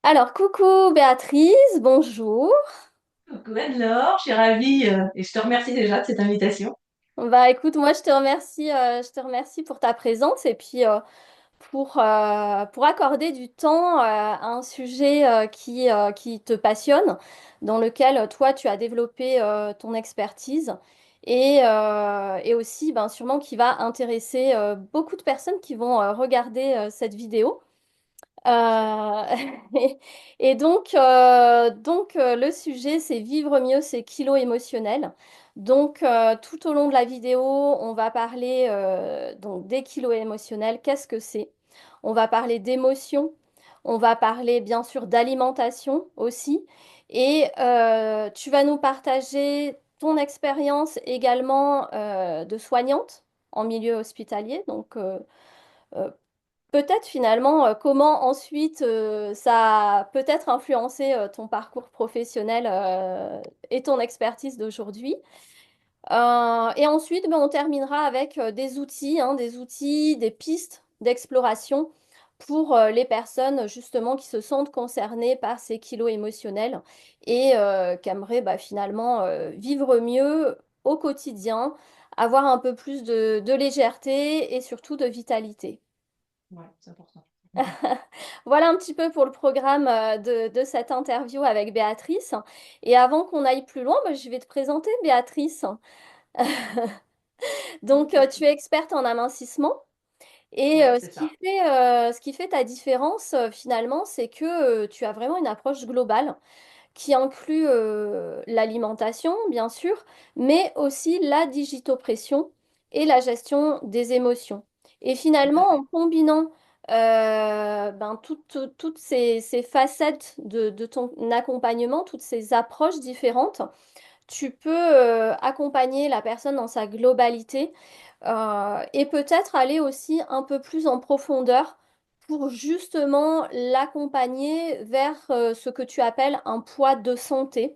Alors, coucou Béatrice, bonjour. Coucou Anne-Laure, je suis ravie et je te remercie déjà de cette invitation. Bah écoute, moi je te remercie pour ta présence et puis pour accorder du temps à un sujet qui te passionne, dans lequel toi tu as développé ton expertise et aussi ben, sûrement qui va intéresser beaucoup de personnes qui vont regarder cette vidéo. Euh, et, et donc, le sujet, c'est vivre mieux ses kilos émotionnels. Donc, tout au long de la vidéo, on va parler donc des kilos émotionnels. Qu'est-ce que c'est? On va parler d'émotions. On va parler bien sûr d'alimentation aussi. Et tu vas nous partager ton expérience également de soignante en milieu hospitalier. Donc, euh, peut-être finalement comment ensuite ça a peut-être influencé ton parcours professionnel et ton expertise d'aujourd'hui. Et ensuite, ben, on terminera avec des outils, hein, des outils, des pistes d'exploration pour les personnes justement qui se sentent concernées par ces kilos émotionnels et qui aimeraient bah, finalement vivre mieux au quotidien, avoir un peu plus de légèreté et surtout de vitalité. Ouais, c'est important. Voilà un petit peu pour le programme de cette interview avec Béatrice. Et avant qu'on aille plus loin, bah, je vais te présenter Béatrice. Donc, Ok. tu es experte en amincissement. Et Ouais, ce c'est qui ça. fait, ce qui fait ta différence, finalement, c'est que tu as vraiment une approche globale qui inclut l'alimentation, bien sûr, mais aussi la digitopression et la gestion des émotions. Et Tout à finalement, en fait. combinant ben, toutes ces facettes de ton accompagnement, toutes ces approches différentes, tu peux accompagner la personne dans sa globalité et peut-être aller aussi un peu plus en profondeur pour justement l'accompagner vers ce que tu appelles un poids de santé,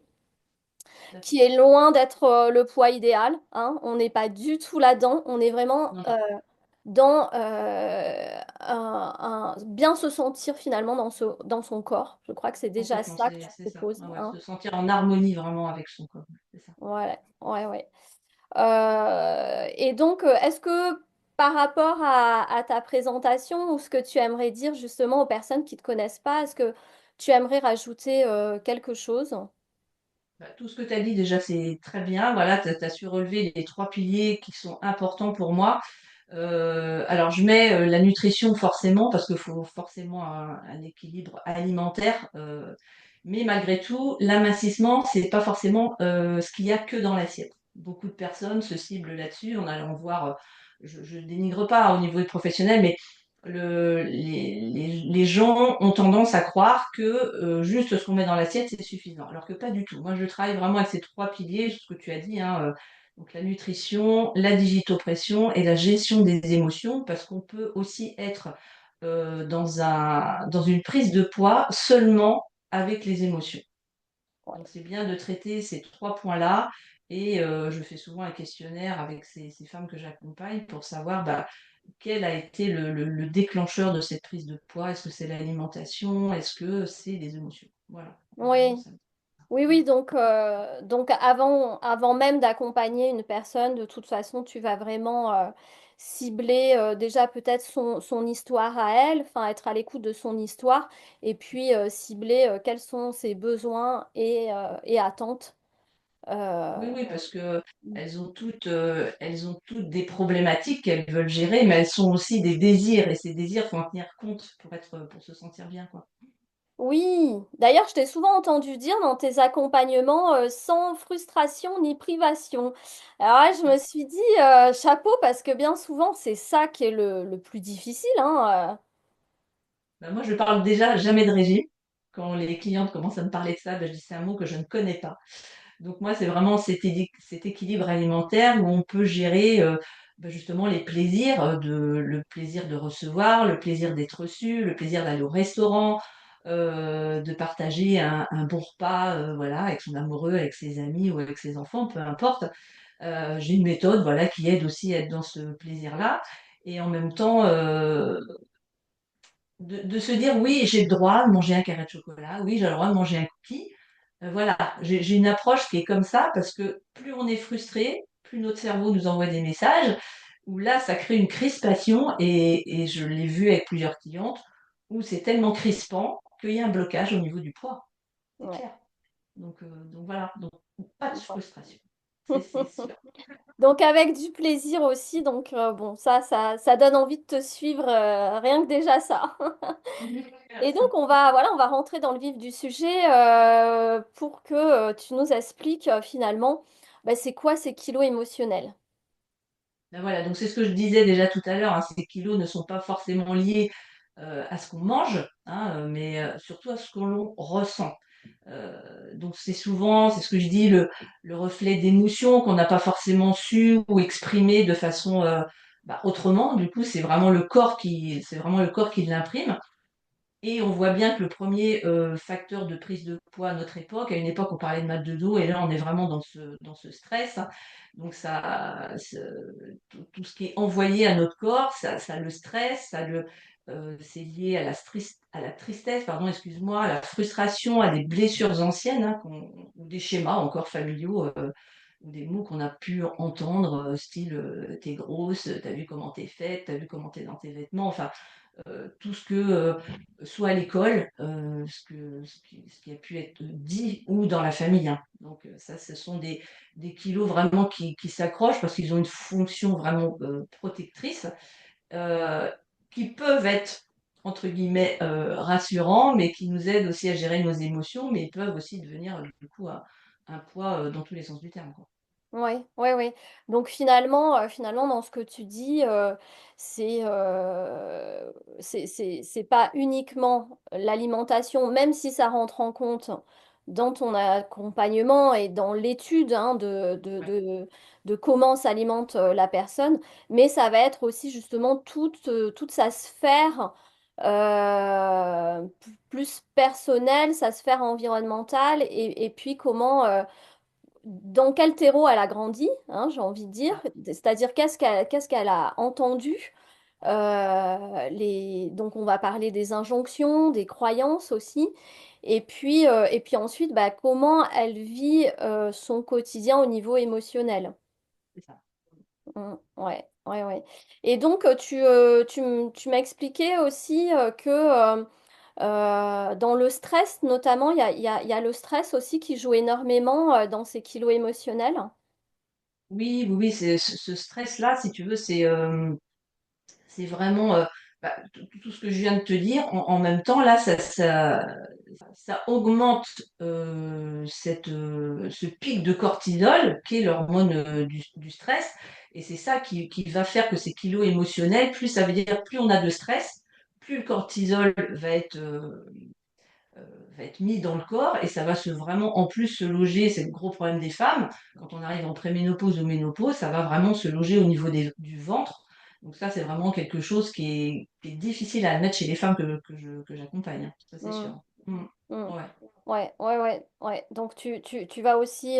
Tout à fait. qui est loin d'être le poids idéal, hein. On n'est pas du tout là-dedans, on est vraiment Non, non, dans bien se sentir finalement dans son corps. Je crois que c'est déjà complètement, ça que tu c'est ça. proposes, Ouais, ouais, hein. se sentir en harmonie vraiment avec son corps. C'est ça. Ouais, ouais, ouais. Et donc, est-ce que par rapport à ta présentation ou ce que tu aimerais dire justement aux personnes qui ne te connaissent pas, est-ce que tu aimerais rajouter quelque chose? Bah, tout ce que tu as dit déjà, c'est très bien. Voilà, tu as su relever les trois piliers qui sont importants pour moi. Alors, je mets la nutrition forcément, parce qu'il faut forcément un équilibre alimentaire. Mais malgré tout, l'amincissement, c'est pas forcément ce qu'il y a que dans l'assiette. Beaucoup de personnes se ciblent là-dessus en allant voir. Je dénigre pas au niveau des professionnels, mais les gens ont tendance à croire que juste ce qu'on met dans l'assiette, c'est suffisant. Alors que pas du tout. Moi, je travaille vraiment avec ces trois piliers, ce que tu as dit, hein, donc la nutrition, la digitopression et la gestion des émotions, parce qu'on peut aussi être dans une prise de poids seulement avec les émotions. Donc c'est bien de traiter ces trois points-là et je fais souvent un questionnaire avec ces femmes que j'accompagne pour savoir bah, quel a été le déclencheur de cette prise de poids. Est-ce que c'est l'alimentation? Est-ce que c'est les émotions? Voilà, en gros, Oui, ça. oui, Mm. oui. Donc avant même d'accompagner une personne, de toute façon, tu vas vraiment cibler déjà peut-être son histoire à elle, enfin être à l'écoute de son histoire, et puis cibler quels sont ses besoins et attentes. Oui, Euh, oui, parce que elles ont toutes des problématiques qu'elles veulent gérer, mais elles sont aussi des désirs, et ces désirs, faut en tenir compte pour se sentir bien, quoi. Oui, d'ailleurs, je t'ai souvent entendu dire dans tes accompagnements sans frustration ni privation. Alors là, je me Ouais. suis dit chapeau parce que bien souvent, c'est ça qui est le plus difficile, hein. Ben, moi, je parle déjà jamais de régime. Quand les clientes commencent à me parler de ça, ben, je dis c'est un mot que je ne connais pas. Donc moi, c'est vraiment cet équilibre alimentaire où on peut gérer ben, justement les plaisirs, le plaisir de recevoir, le plaisir d'être reçu, le plaisir d'aller au restaurant, de partager un bon repas, voilà, avec son amoureux, avec ses amis ou avec ses enfants, peu importe. J'ai une méthode, voilà, qui aide aussi à être dans ce plaisir-là. Et en même temps, de se dire, oui, j'ai le droit de manger un carré de chocolat, oui, j'ai le droit de manger un cookie. Voilà, j'ai une approche qui est comme ça parce que plus on est frustré, plus notre cerveau nous envoie des messages, où là, ça crée une crispation et je l'ai vu avec plusieurs clientes, où c'est tellement crispant qu'il y a un blocage au niveau du poids. C'est Ouais. clair. Donc voilà, donc pas de Bon. frustration. C'est sûr. Donc avec du plaisir aussi, donc bon, ça donne envie de te suivre, rien que déjà ça. Et donc on va rentrer dans le vif du sujet pour que tu nous expliques finalement, bah, c'est quoi ces kilos émotionnels? Ben voilà, donc c'est ce que je disais déjà tout à l'heure, hein, ces kilos ne sont pas forcément liés à ce qu'on mange, hein, mais surtout à ce que l'on ressent. Donc c'est souvent, c'est ce que je dis, le reflet d'émotions qu'on n'a pas forcément su ou exprimé de façon autrement. Du coup, c'est vraiment le corps qui l'imprime. Et on voit bien que le premier facteur de prise de poids à notre époque, à une époque on parlait de mal de dos, et là on est vraiment dans ce stress. Donc tout ce qui est envoyé à notre corps, ça le stress, c'est lié à à la tristesse, pardon, excuse-moi, à la frustration, à des blessures anciennes, hein, ou des schémas encore familiaux, ou des mots qu'on a pu entendre, style t'es grosse, t'as vu comment t'es faite, t'as vu comment t'es dans tes vêtements, enfin tout ce que, soit à l'école, ce qui a pu être dit ou dans la famille, hein. Donc ça, ce sont des kilos vraiment qui s'accrochent parce qu'ils ont une fonction vraiment protectrice, euh, qui peuvent être entre guillemets rassurants, mais qui nous aident aussi à gérer nos émotions, mais ils peuvent aussi devenir du coup un poids dans tous les sens du terme, quoi. Oui, oui, oui. Donc finalement, dans ce que tu dis, c'est pas uniquement l'alimentation, même si ça rentre en compte dans ton accompagnement et dans l'étude hein, Ouais, de comment s'alimente la personne, mais ça va être aussi justement toute sa sphère plus personnelle, sa sphère environnementale, et puis comment dans quel terreau elle a grandi, hein, j'ai envie de dire, ça, c'est-à-dire qu'est-ce qu'elle a entendu. Donc on va parler des injonctions, des croyances aussi, et puis ensuite bah, comment elle vit son quotidien au niveau émotionnel. c'est ça. Ouais, ouais, ouais. Et donc tu m'as expliqué aussi que dans le stress, notamment, il y a le stress aussi qui joue énormément dans ces kilos émotionnels. Oui, oui, oui, ce stress-là, si tu veux, c'est vraiment tout ce que je viens de te dire. En même temps, là, ça augmente ce pic de cortisol, qui est l'hormone du stress. Et c'est ça qui va faire que ces kilos émotionnels, plus ça veut dire plus on a de stress, plus le cortisol euh, va être mis dans le corps et ça va vraiment en plus se loger, c'est le gros problème des femmes, quand on arrive en préménopause ou ménopause, ça va vraiment se loger au niveau du ventre. Donc ça, c'est vraiment quelque chose qui est difficile à admettre chez les femmes que j'accompagne, hein. Ça c'est Mm, sûr. Mm. mm. Ouais, Ouais, ouais, ouais, ouais. Donc tu vas aussi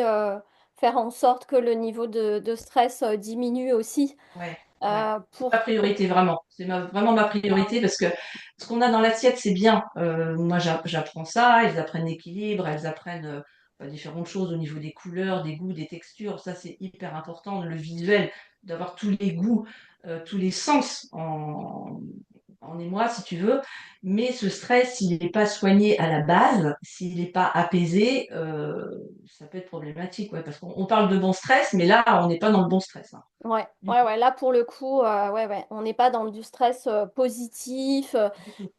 faire en sorte que le niveau de stress diminue aussi ouais, ouais. C'est ma pour que... priorité vraiment. Vraiment ma priorité parce que ce qu'on a dans l'assiette, c'est bien. Moi, j'apprends ça, elles apprennent l'équilibre, elles apprennent différentes choses au niveau des couleurs, des goûts, des textures. Ça, c'est hyper important. Le visuel, d'avoir tous les goûts, tous les sens en émoi, si tu veux. Mais ce stress, s'il n'est pas soigné à la base, s'il n'est pas apaisé, ça peut être problématique. Ouais, parce qu'on parle de bon stress, mais là, on n'est pas dans le bon stress, hein, Ouais, du ouais, tout. ouais. Là, pour le coup, ouais, ouais. On n'est pas dans du stress positif Du tout.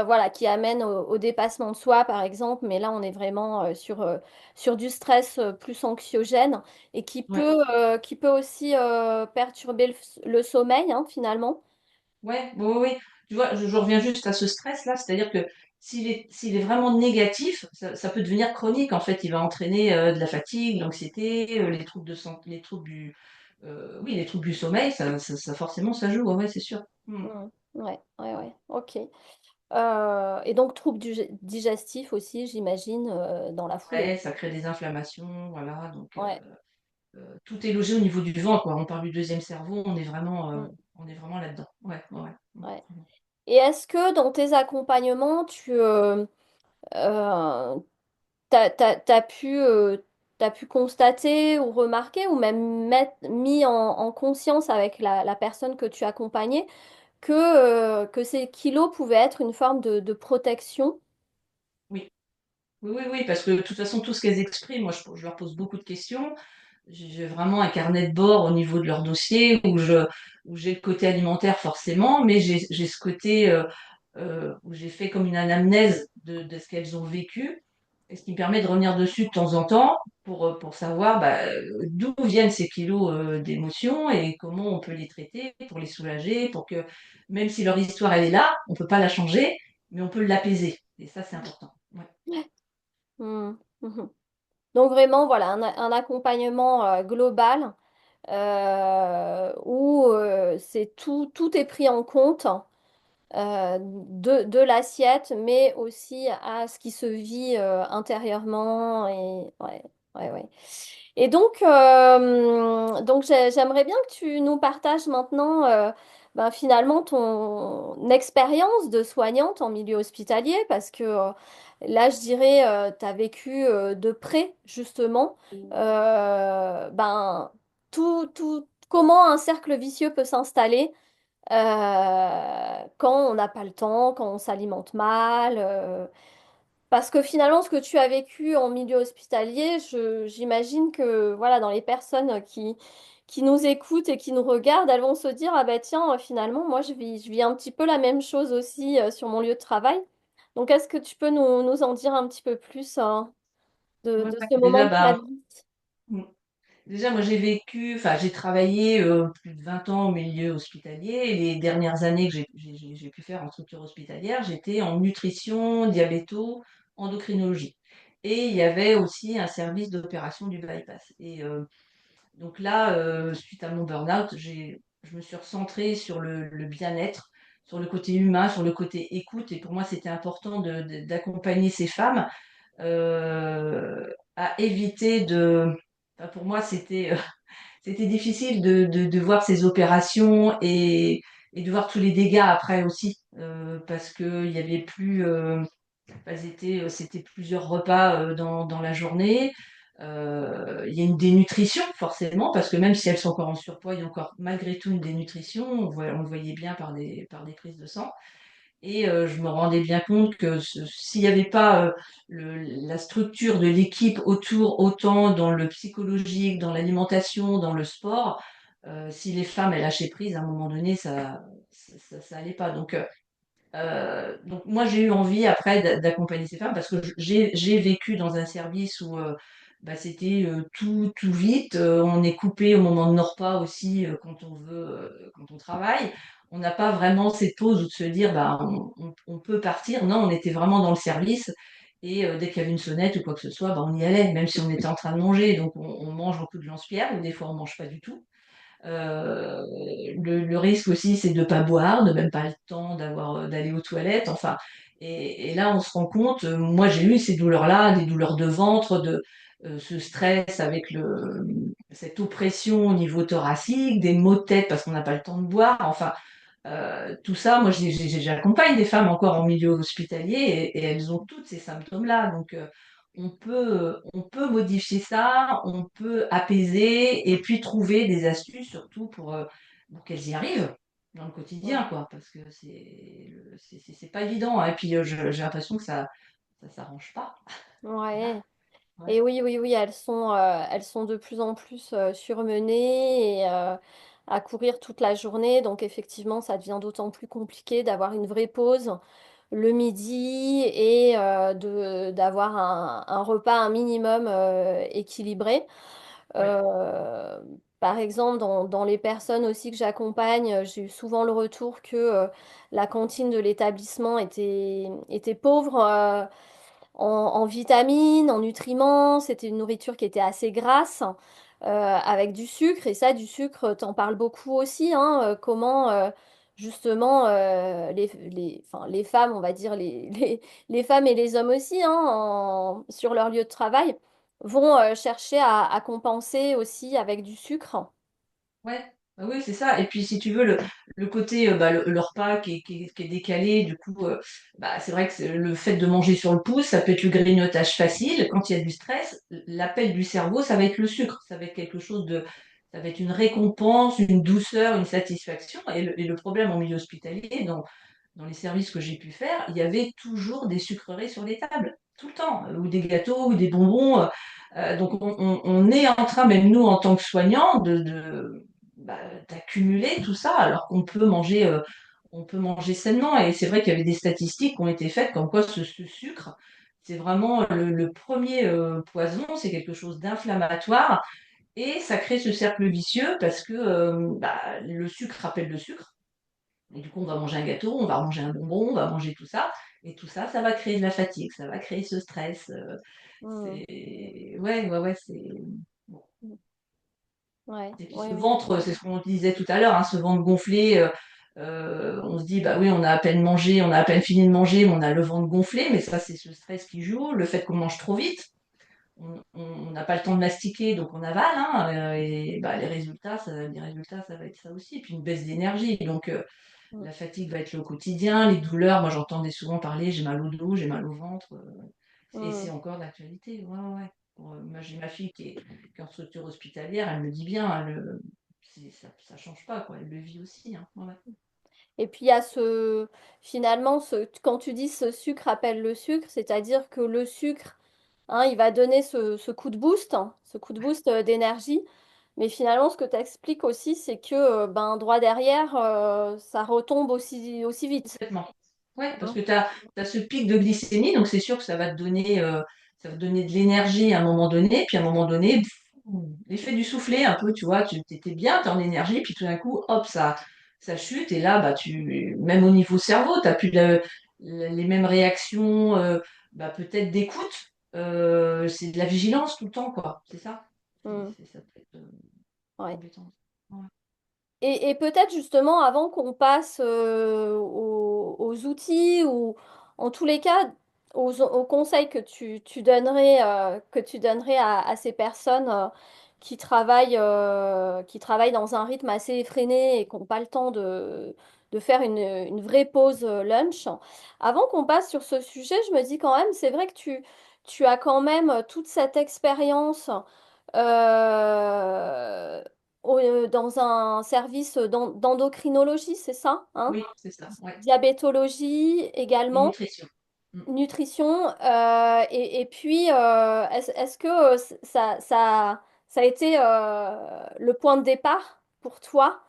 voilà, qui amène au dépassement de soi, par exemple. Mais là, on est vraiment sur du stress plus anxiogène et Ouais. qui peut aussi perturber le sommeil, hein, finalement. Ouais, oui, oui, oui. Tu vois, je reviens juste à ce stress-là, c'est-à-dire que s'il est vraiment négatif, ça peut devenir chronique. En fait, il va entraîner de la fatigue, l'anxiété, les troubles de santé, oui, les troubles du sommeil, forcément, ça joue. Ouais, ouais, c'est sûr. Hmm. Mm. Ouais, ouais, ouais. Ok. Et donc, troubles digestifs aussi, j'imagine, dans la foulée. Ouais, ça crée des inflammations, voilà. Donc, Ouais. tout est logé au niveau du ventre, quoi. On parle du deuxième cerveau, Mm. on est vraiment là-dedans. Ouais, ouais, ouais. Ouais. Et est-ce que dans tes accompagnements, euh, t'as pu, t'as pu constater ou remarquer ou même mis en conscience avec la personne que tu accompagnais que ces kilos pouvaient être une forme de protection? Oui. Oui, oui, oui, parce que de toute façon, tout ce qu'elles expriment, moi, je leur pose beaucoup de questions. J'ai vraiment un carnet de bord au niveau de leur dossier où j'ai le côté alimentaire forcément, mais j'ai ce côté où j'ai fait comme une anamnèse de ce qu'elles ont vécu, et ce qui me permet de revenir dessus de temps en temps pour savoir bah, d'où viennent ces kilos d'émotions et comment on peut les traiter pour les soulager, pour que même si leur histoire elle est là, on peut pas la changer, mais on peut l'apaiser. Et ça, c'est important. Ouais. Hmm, mhm. Donc vraiment, voilà, un accompagnement global où c'est tout est pris en compte de l'assiette, mais aussi à ce qui se vit intérieurement. Et, ouais, ouais, ouais. Et donc j'aimerais bien que tu nous partages maintenant ben, finalement ton expérience de soignante en milieu hospitalier, parce que là, je dirais, tu as vécu de près, justement, ben, comment un cercle vicieux peut s'installer quand on n'a pas le temps, quand on s'alimente mal. Parce que finalement, ce que tu as vécu en milieu hospitalier, j'imagine que voilà, dans les personnes qui nous écoutent et qui nous regardent, elles vont se dire, ah bah tiens, finalement, moi, je vis un petit peu la même chose aussi sur mon lieu de travail. Donc, est-ce que tu peux nous en dire un petit peu plus hein, Ouais, de ouais. ce moment Déjà, de ta bah, vie? mm, déjà, moi, j'ai travaillé plus de 20 ans au milieu hospitalier. Et les dernières années que j'ai pu faire en structure hospitalière, j'étais en nutrition, diabéto, endocrinologie. Et il y avait aussi un service d'opération du bypass. Et donc là, suite à mon burn-out, je me suis recentrée sur le bien-être, sur le côté humain, sur le côté écoute. Et pour moi, c'était important d'accompagner ces femmes à éviter de... Enfin, pour moi, c'était difficile de voir ces opérations et de voir tous les dégâts après aussi, parce qu'il y avait plus... c'était plusieurs repas dans la journée. Il y a une dénutrition forcément, parce que même si elles sont encore en surpoids, il y a encore malgré tout une dénutrition. On le voyait bien par des prises de sang. Et je me rendais bien compte que s'il n'y avait pas la structure de l'équipe autour, autant dans le psychologique, dans l'alimentation, dans le sport, si les femmes elles lâchaient prise, à un moment donné, ça allait pas. Donc moi j'ai eu envie après d'accompagner ces femmes parce que j'ai vécu dans un service où bah, c'était tout vite. On est coupé au moment de nos repas aussi quand on veut, quand on travaille. On n'a pas vraiment cette pause où de se dire bah on peut partir. Non, on était vraiment dans le service et dès qu'il y avait une sonnette ou quoi que ce soit, bah, on y allait, même si on était en train de manger. Donc on mange beaucoup de lance-pierre ou des fois on mange pas du tout. Euh, le risque aussi, c'est de ne pas boire, de même pas le temps d'aller aux toilettes. Enfin, et là, on se rend compte. Moi, j'ai eu ces douleurs-là, des douleurs de ventre, ce stress avec cette oppression au niveau thoracique, des maux de tête parce qu'on n'a pas le temps de boire. Enfin, tout ça, moi, j'accompagne des femmes encore en milieu hospitalier et elles ont toutes ces symptômes-là. Donc, on peut modifier ça, on peut apaiser et puis trouver des astuces surtout pour qu'elles y arrivent dans le quotidien, quoi, parce que c'est pas évident, hein. Et puis, j'ai l'impression que ça s'arrange pas. Là, Ouais. ouais, Et oui, oui, oui, elles sont de plus en plus surmenées et à courir toute la journée. Donc effectivement, ça devient d'autant plus compliqué d'avoir une vraie pause le midi et d'avoir un repas un minimum équilibré. ouais, Euh, Par exemple, dans les personnes aussi que j'accompagne, j'ai eu souvent le retour que la cantine de l'établissement était pauvre. En vitamines, en nutriments. C'était une nourriture qui était assez grasse, avec du sucre. Et ça, du sucre, t'en parles beaucoup aussi, hein, comment justement enfin, les femmes, on va dire les femmes et les hommes aussi, hein, sur leur lieu de travail, vont chercher à compenser aussi avec du sucre. ouais, Ah oui, c'est ça. Et puis, si tu veux, le côté, le repas qui est décalé, du coup, c'est vrai que le fait de manger sur le pouce, ça peut être le grignotage facile. Quand il y a du stress, l'appel du cerveau, ça va être le sucre. Ça va être quelque chose de, ça va être une récompense, une douceur, une satisfaction. Et le problème en milieu hospitalier, dans les services que j'ai pu faire, il y avait toujours des sucreries sur les tables, tout le temps, ou des gâteaux, ou des bonbons. Donc on est en train, même nous en tant que soignants, d'accumuler tout ça, alors on peut manger sainement. Et c'est vrai qu'il y avait des statistiques qui ont été faites comme quoi ce sucre, c'est vraiment le premier poison, c'est quelque chose d'inflammatoire. Et ça crée ce cercle vicieux parce que le sucre rappelle le sucre. Et du coup, on va manger un gâteau, on va manger un bonbon, on va manger tout ça. Et tout ça, ça va créer de la fatigue, ça va créer ce stress. Mmh. Ouais, ouais, ouais, c'est. Bon. Mmh. Ouais, Et puis oui, ce oui. ventre, c'est ce qu'on disait tout à l'heure, hein, ce ventre gonflé, on se dit, bah oui, on a à peine mangé, on a à peine fini de manger, mais on a le ventre gonflé, mais ça, c'est ce stress qui joue, le fait qu'on mange trop vite. On n'a pas le temps de mastiquer, donc on avale, hein, et les résultats, ça va être ça aussi. Et puis une baisse d'énergie. Donc, Mmh. la fatigue va être le quotidien, les douleurs, moi j'entendais souvent parler, j'ai mal au dos, j'ai mal au ventre, et c'est Mmh. encore d'actualité. Ouais, ouais, ouais. Moi j'ai ma fille qui est en structure hospitalière, elle me dit bien, ça change pas, quoi, elle le vit aussi, hein. Ouais, ouais. Et puis il y a finalement, quand tu dis ce sucre appelle le sucre, c'est-à-dire que le sucre, hein, il va donner ce coup de boost, hein, ce coup de boost d'énergie. Mais finalement, ce que tu expliques aussi, c'est que ben, droit derrière, ça retombe aussi vite, Complètement. Ouais, parce hein. que tu as ce pic de glycémie, donc c'est sûr que ça va te donner de l'énergie à un moment donné, puis à un moment donné, l'effet du soufflet un peu, tu vois, tu étais bien, tu es en énergie, puis tout d'un coup, hop, ça chute, et là, même au niveau cerveau, tu n'as plus les mêmes réactions, peut-être d'écoute, c'est de la vigilance tout le temps, quoi, c'est ça? Mm. Ça peut être Ouais. embêtant. Ouais. Et peut-être justement, avant qu'on passe aux outils ou en tous les cas aux conseils que tu donnerais à ces personnes qui travaillent dans un rythme assez effréné et qui n'ont pas le temps de faire une vraie pause lunch. Avant qu'on passe sur ce sujet, je me dis quand même, c'est vrai que tu as quand même toute cette expérience euh, dans un service d'endocrinologie, c'est ça, hein? Oui, c'est ça, ouais. Diabétologie Et également, nutrition. Mm. nutrition. Et puis, est-ce que ça a été le point de départ pour toi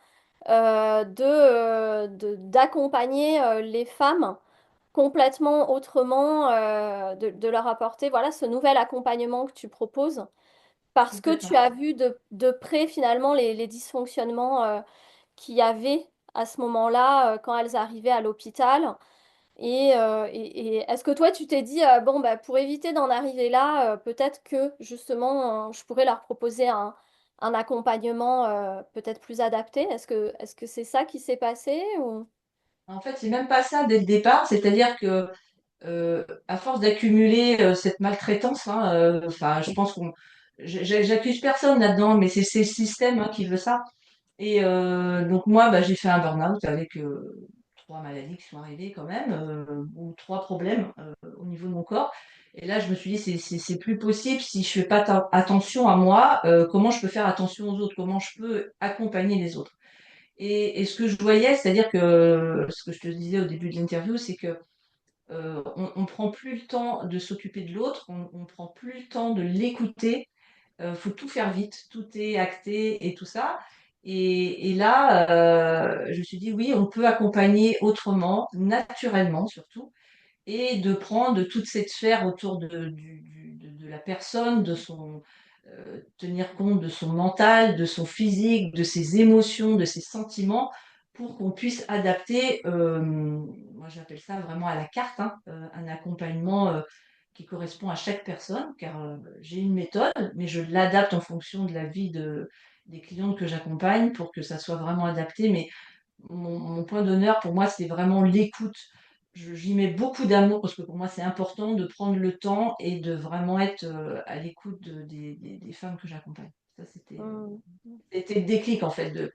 d'accompagner les femmes complètement autrement, de leur apporter voilà, ce nouvel accompagnement que tu proposes? Parce que tu Complètement. as vu de près finalement les dysfonctionnements qu'il y avait à ce moment-là quand elles arrivaient à l'hôpital. Et est-ce que toi tu t'es dit, bon, bah, pour éviter d'en arriver là, peut-être que justement je pourrais leur proposer un accompagnement peut-être plus adapté? Est-ce que c'est ça qui s'est passé ou... En fait, c'est même pas ça dès le départ, c'est-à-dire que à force d'accumuler cette maltraitance, hein, enfin, je pense j'accuse personne là-dedans, mais c'est le système, hein, qui veut ça. Et donc moi, j'ai fait un burn-out avec 3 maladies qui sont arrivées quand même, ou 3 problèmes au niveau de mon corps. Et là, je me suis dit, c'est plus possible si je fais pas attention à moi, comment je peux faire attention aux autres, comment je peux accompagner les autres. Et ce que je voyais, c'est-à-dire que ce que je te disais au début de l'interview, c'est que on prend plus le temps de s'occuper de l'autre, on prend plus le temps de l'écouter. Faut tout faire vite, tout est acté et tout ça. Et là, je me suis dit oui, on peut accompagner autrement, naturellement surtout, et de prendre toute cette sphère autour de la personne, tenir compte de son mental, de son physique, de ses émotions, de ses sentiments, pour qu'on puisse adapter, moi j'appelle ça vraiment à la carte, hein, un accompagnement qui correspond à chaque personne, car j'ai une méthode, mais je l'adapte en fonction de la vie des clientes que j'accompagne pour que ça soit vraiment adapté. Mais mon point d'honneur, pour moi, c'est vraiment l'écoute. J'y mets beaucoup d'amour parce que pour moi, c'est important de prendre le temps et de vraiment être à l'écoute des femmes que j'accompagne. Ça, Hmm. c'était le déclic, en fait,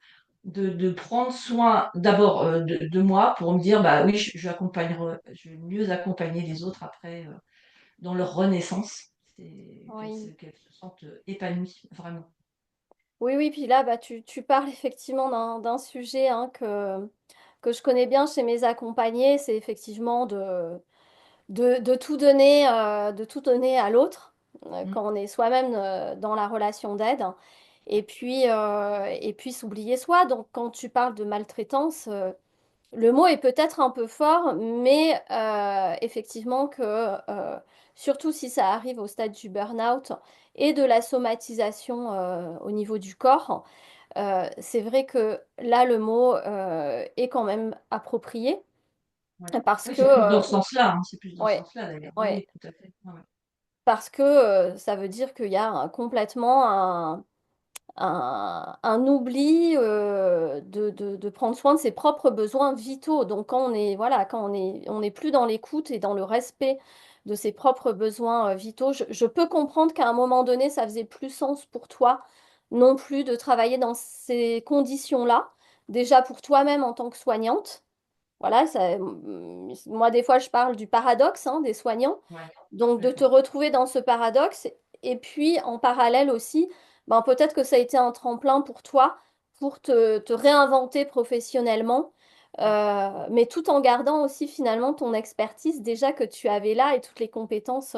de prendre soin d'abord de moi pour me dire, bah oui, je vais mieux accompagner les autres après dans leur renaissance. Oui. Qu'elles se sentent épanouies, vraiment. Oui, oui, puis là, bah, tu parles effectivement d'un sujet hein, que je connais bien chez mes accompagnés, c'est effectivement de tout donner à l'autre Mm. quand on est soi-même dans la relation d'aide. Et puis s'oublier soi. Donc, quand tu parles de maltraitance, le mot est peut-être un peu fort, mais effectivement que, surtout si ça arrive au stade du burn-out et de la somatisation au niveau du corps, c'est vrai que là, le mot est quand même approprié Ouais. parce Oui, que, c'est plus dans ce sens-là, hein, c'est plus dans ce ouais, sens-là d'ailleurs. Oui, ouais, oui, tout à fait. Ouais, ouais. parce que ça veut dire qu'il y a complètement un oubli de prendre soin de ses propres besoins vitaux. Donc quand on est, voilà, quand on n'est plus dans l'écoute et dans le respect de ses propres besoins vitaux, je peux comprendre qu'à un moment donné, ça faisait plus sens pour toi non plus de travailler dans ces conditions-là, déjà pour toi-même en tant que soignante. Voilà, moi des fois je parle du paradoxe hein, des soignants. Ouais, Donc de te d'accord. retrouver dans ce paradoxe et puis en parallèle aussi, ben, peut-être que ça a été un tremplin pour toi pour te réinventer professionnellement, Mm. mais tout en gardant aussi finalement ton expertise déjà que tu avais là et toutes les compétences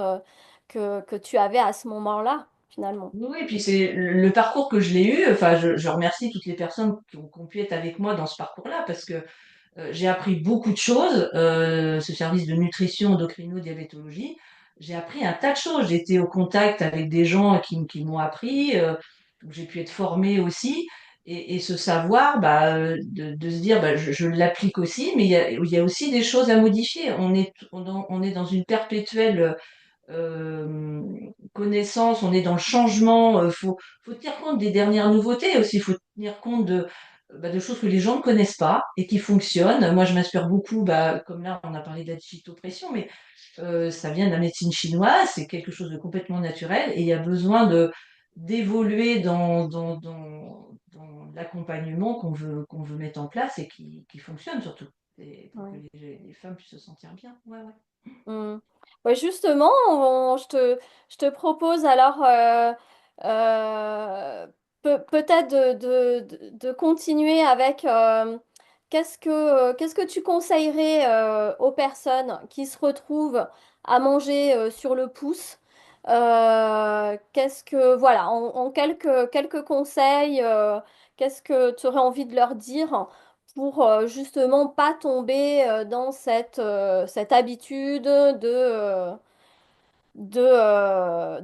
que tu avais à ce moment-là finalement. Oui, oui, puis c'est le parcours que je l'ai eu. Enfin, je remercie toutes les personnes qui ont pu être avec moi dans ce parcours-là parce que j'ai appris beaucoup de choses. Ce service de nutrition, endocrino-diabétologie, j'ai appris un tas de choses. J'ai été au contact avec des gens qui m'ont appris. Donc j'ai pu être formée aussi. Et ce savoir, bah, de se dire, bah, je l'applique aussi, mais il y a aussi des choses à modifier. On est dans une perpétuelle euh, connaissance, on est dans le changement. Faut tenir compte des dernières nouveautés aussi. Il faut tenir compte de choses que les gens ne connaissent pas et qui fonctionnent. Moi, je m'inspire beaucoup, bah, comme là, on a parlé de la phytopression, mais ça vient de la médecine chinoise. C'est quelque chose de complètement naturel et il y a besoin d'évoluer dans l'accompagnement qu'on veut mettre en place et qui fonctionne surtout. Et pour que Ouais. les femmes puissent se sentir bien. Ouais, ouais. Hmm. Ouais, justement, je te propose alors euh, peut-être de continuer avec qu'est-ce que tu conseillerais aux personnes qui se retrouvent à manger sur le pouce? Qu'est-ce que, voilà, en quelques conseils, qu'est-ce que tu aurais envie de leur dire? Pour justement pas tomber dans cette habitude de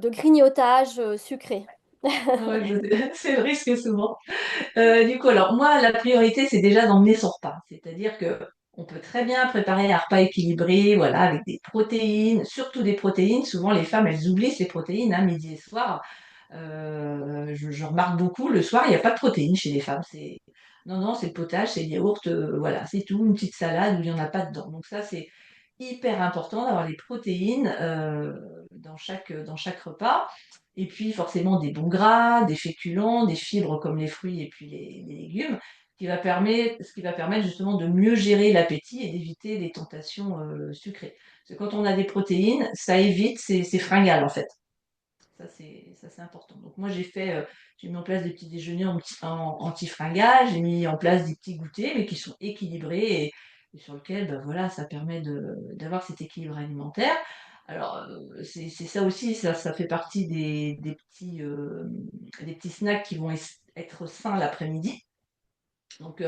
grignotage sucré. Ouais, c'est le risque souvent. Du coup, alors moi, la priorité, c'est déjà d'emmener son repas. C'est-à-dire que on peut très bien préparer un repas équilibré, voilà, avec des protéines, surtout des protéines. Souvent, les femmes, elles oublient ces protéines, hein, midi et soir. Je remarque beaucoup, le soir, il n'y a pas de protéines chez les femmes. Non, non, c'est le potage, c'est le yaourt, voilà, c'est tout, une petite salade où il n'y en a pas dedans. Donc ça, c'est hyper important d'avoir les protéines dans chaque repas. Et puis forcément des bons gras, des féculents, des fibres comme les fruits et puis les légumes, ce qui va permettre justement de mieux gérer l'appétit et d'éviter les tentations sucrées. Parce que quand on a des protéines, ça évite ces fringales en fait. Ça, c'est important. Donc moi, j'ai mis en place des petits déjeuners anti-fringales, j'ai mis en place des petits goûters, mais qui sont équilibrés et sur lesquels, ben voilà, ça permet d'avoir cet équilibre alimentaire. Alors, c'est ça aussi, ça fait partie des petits snacks qui vont être sains l'après-midi. Donc,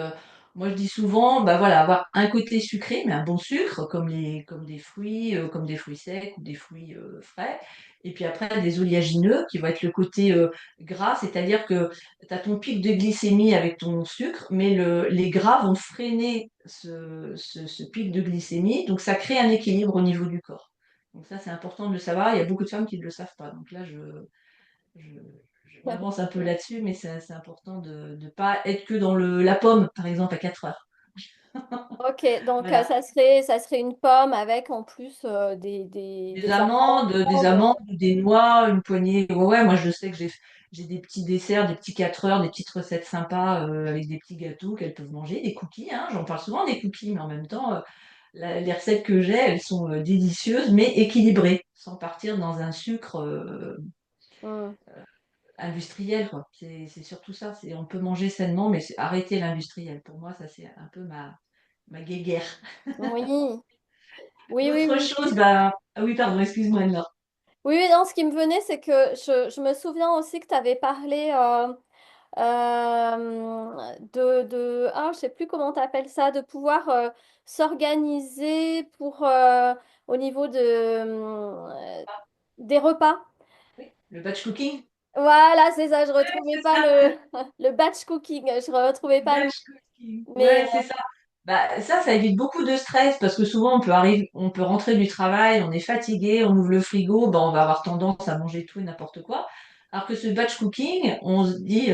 moi, je dis souvent, bah voilà, avoir un côté sucré, mais un bon sucre, comme des fruits secs ou des fruits frais. Et puis après, des oléagineux, qui vont être le côté gras, c'est-à-dire que tu as ton pic de glycémie avec ton sucre, mais les gras vont freiner ce pic de glycémie. Donc, ça crée un équilibre au niveau du corps. Donc, ça, c'est important de le savoir. Il y a beaucoup de femmes qui ne le savent pas. Donc là, je, je m'avance un peu là-dessus, mais c'est important de ne pas être que dans la pomme, par exemple, à 4 heures. Ok, donc Voilà. ça serait une pomme avec en plus Des des amandes, des amandes. amandes, des noix, une poignée. Ouais, ouais, moi je sais que j'ai des petits desserts, des petits 4 heures, des petites recettes sympas avec des petits gâteaux qu'elles peuvent manger, des cookies, hein. J'en parle souvent des cookies, mais en même temps, les recettes que j'ai, elles sont délicieuses, mais équilibrées, sans partir dans un sucre Hmm. industriel, quoi. C'est surtout ça. On peut manger sainement, mais arrêter l'industriel. Pour moi, ça c'est un peu ma guéguerre. Oui, oui, oui, L'autre oui. chose, bah, ah oui, pardon, excuse-moi, Anne. Oui, oui, non, ce qui me venait, c'est que je me souviens aussi que tu avais parlé ah, je sais plus comment tu appelles ça, de pouvoir s'organiser pour au niveau des repas. Oui, le batch cooking. Voilà, c'est ça, je Ouais, retrouvais c'est pas ça. le batch cooking, je retrouvais pas le mot. Batch cooking. Mais Ouais, c'est ça. Bah, ça évite beaucoup de stress parce que souvent on peut rentrer du travail, on est fatigué, on ouvre le frigo, bah, on va avoir tendance à manger tout et n'importe quoi. Alors que ce batch cooking, on se dit,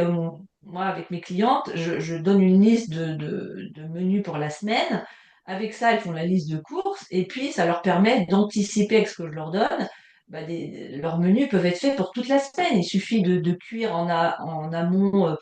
moi avec mes clientes, je donne une liste de menus pour la semaine. Avec ça, elles font la liste de courses et puis ça leur permet d'anticiper avec ce que je leur donne. Bah, leurs menus peuvent être faits pour toute la semaine. Il suffit de cuire en amont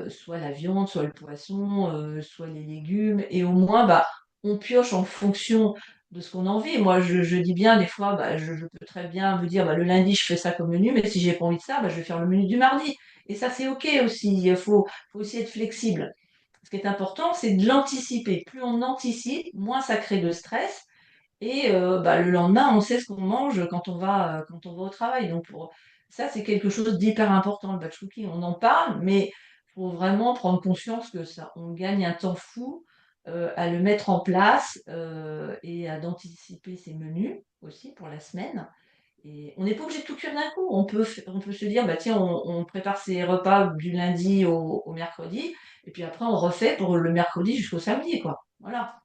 soit la viande, soit le poisson, soit les légumes. Et au moins, bah, on pioche en fonction de ce qu'on a envie. Moi, je dis bien, des fois, bah, je peux très bien me dire, bah, le lundi, je fais ça comme menu, mais si j'ai pas envie de ça, bah, je vais faire le menu du mardi. Et ça, c'est OK aussi. Faut aussi être flexible. Ce qui est important, c'est de l'anticiper. Plus on anticipe, moins ça crée de stress. Et bah, le lendemain, on sait ce qu'on mange quand on va au travail. Donc ça, c'est quelque chose d'hyper important, le batch cooking. On en parle, mais il faut vraiment prendre conscience que ça, on gagne un temps fou à le mettre en place et à d'anticiper ses menus aussi pour la semaine. Et on n'est pas obligé de tout cuire d'un coup. On peut se dire, bah tiens, on prépare ses repas du lundi au mercredi, et puis après on refait pour le mercredi jusqu'au samedi, quoi. Voilà.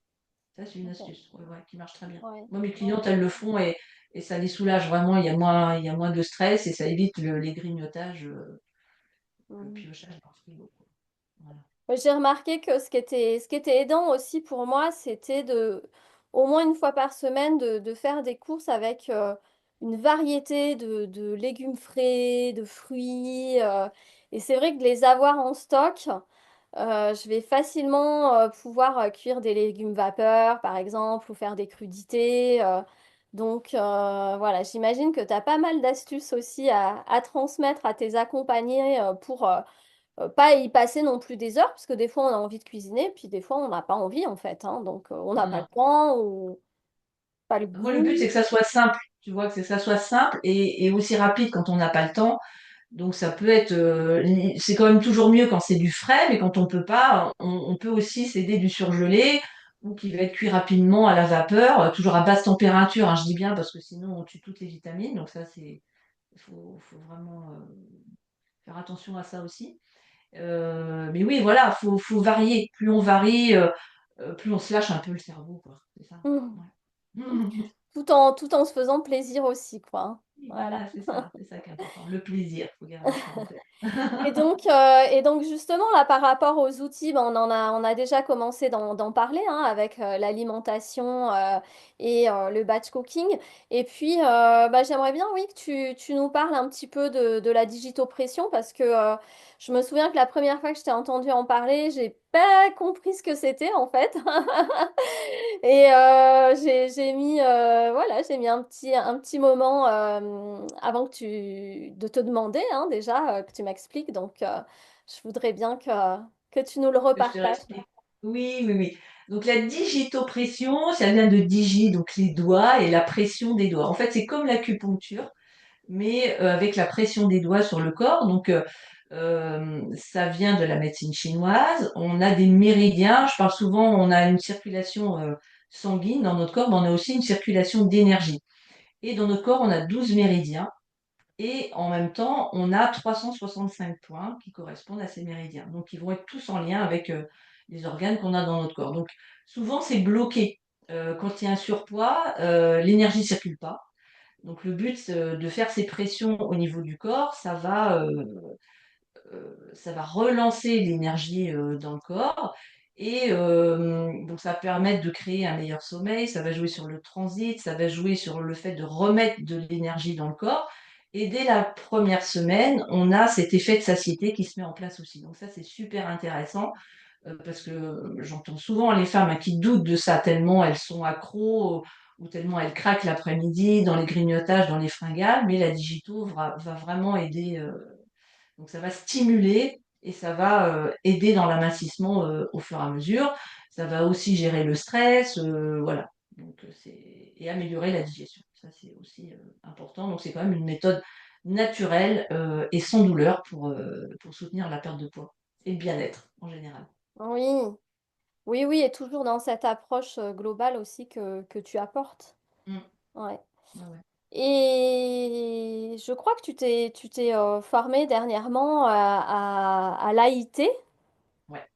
Ça, c'est une ok, astuce, ouais, ouais, qui marche très bien. ouais, Moi, mes ouais. clientes, elles le font et ça les soulage vraiment. Il y a moins de stress et ça évite les grignotages, le Mhm. piochage dans le frigo, quoi. Voilà. Ouais, j'ai remarqué que ce qui était aidant aussi pour moi, c'était au moins une fois par semaine, de faire des courses avec une variété de légumes frais, de fruits. Et c'est vrai que de les avoir en stock, je vais facilement pouvoir cuire des légumes vapeur, par exemple, ou faire des crudités. Donc voilà, j'imagine que tu as pas mal d'astuces aussi à transmettre à tes accompagnés pour pas y passer non plus des heures, parce que des fois on a envie de cuisiner, puis des fois on n'a pas envie en fait, hein. Donc on n'a Non, pas non. le temps ou pas le Moi, le but, c'est goût. que ça soit simple. Tu vois, que ça soit simple et aussi rapide quand on n'a pas le temps. Donc, ça peut être, c'est quand même toujours mieux quand c'est du frais, mais quand on peut pas, on peut aussi s'aider du surgelé ou qui va être cuit rapidement à la vapeur, toujours à basse température, hein, je dis bien parce que sinon on tue toutes les vitamines. Donc ça, faut vraiment faire attention à ça aussi. Mais oui, voilà, faut varier. Plus on varie, plus on se lâche un peu le cerveau, quoi. C'est ça. Mm. Ouais. Tout en se faisant plaisir aussi, quoi, hein. Oui, Voilà. voilà, c'est ça qui est important. Le plaisir, faut garder ça en tête. Et donc justement, là, par rapport aux outils, ben, on a déjà commencé d'en parler hein, avec l'alimentation et le batch cooking. Et puis, bah, j'aimerais bien, oui, que tu nous parles un petit peu de la digitopression parce que je me souviens que la première fois que je t'ai entendu en parler, j'ai pas compris ce que c'était en fait. Et voilà, j'ai mis un petit moment avant de te demander hein, déjà que tu m'expliques. Donc, je voudrais bien que tu nous le Que je te repartages. réexplique. Oui, oui, oui. Donc la digitopression, ça vient de digi, donc les doigts et la pression des doigts. En fait, c'est comme l'acupuncture, mais avec la pression des doigts sur le corps. Donc ça vient de la médecine chinoise. On a des méridiens. Je parle souvent, on a une circulation sanguine dans notre corps, mais on a aussi une circulation d'énergie. Et dans notre corps, on a 12 méridiens. Et en même temps, on a 365 points qui correspondent à ces méridiens. Donc, ils vont être tous en lien avec les organes qu'on a dans notre corps. Donc, souvent, c'est bloqué. Quand il y a un surpoids, l'énergie circule pas. Donc, le but de faire ces pressions au niveau du corps, ça va relancer l'énergie dans le corps Et donc, ça va permettre de créer un meilleur sommeil, ça va jouer sur le transit, ça va jouer sur le fait de remettre de l'énergie dans le corps. Et dès la première semaine, on a cet effet de satiété qui se met en place aussi. Donc ça, c'est super intéressant parce que j'entends souvent les femmes, hein, qui doutent de ça tellement elles sont accros ou tellement elles craquent l'après-midi dans les grignotages, dans les fringales. Mais la digito va vraiment aider. Donc ça va stimuler et ça va aider dans l'amincissement au fur et à mesure. Ça va aussi gérer le stress, voilà. Donc et améliorer la digestion. Ça c'est aussi important. Donc c'est quand même une méthode naturelle et sans douleur pour soutenir la perte de poids et le bien-être en général. Oui, oui, oui, et toujours dans cette approche globale aussi que tu apportes. Mm. Ouais. Ouais, ouais. Et je crois que tu t'es formé dernièrement à l'AIT. Ouais.